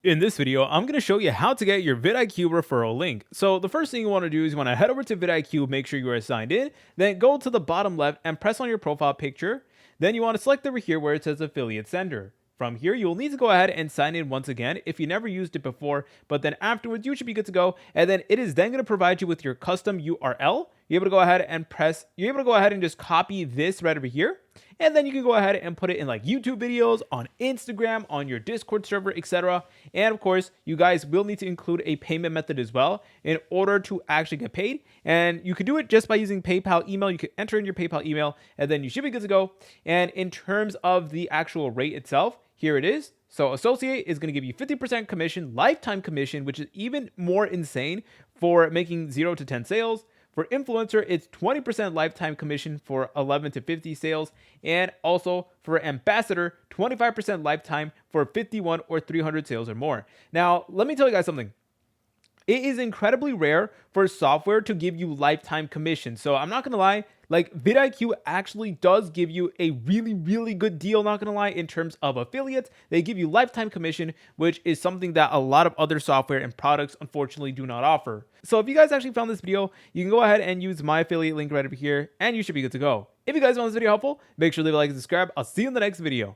In this video, I'm going to show you how to get your VidIQ referral link. So the first thing you want to do is you want to head over to VidIQ, make sure you are signed in, then go to the bottom left and press on your profile picture. Then you want to select over here where it says affiliate sender. From here, you'll need to go ahead and sign in once again if you never used it before, but then afterwards you should be good to go. And then it is then going to provide you with your custom URL. You're able to go ahead and just copy this right over here. And then you can go ahead and put it in like YouTube videos, on Instagram, on your Discord server, etc. And of course, you guys will need to include a payment method as well in order to actually get paid. And you can do it just by using PayPal email. You can enter in your PayPal email and then you should be good to go. And in terms of the actual rate itself, here it is. So associate is going to give you 50% commission, lifetime commission, which is even more insane for making 0 to 10 sales. For influencer, it's 20% lifetime commission for 11 to 50 sales. And also for ambassador, 25% lifetime for 51 or 300 sales or more. Now, let me tell you guys something. It is incredibly rare for software to give you lifetime commission. So I'm not going to lie, like VidIQ actually does give you a really, really good deal, not going to lie, in terms of affiliates. They give you lifetime commission, which is something that a lot of other software and products unfortunately do not offer. So if you guys actually found this video, you can go ahead and use my affiliate link right over here and you should be good to go. If you guys found this video helpful, make sure to leave a like and subscribe. I'll see you in the next video.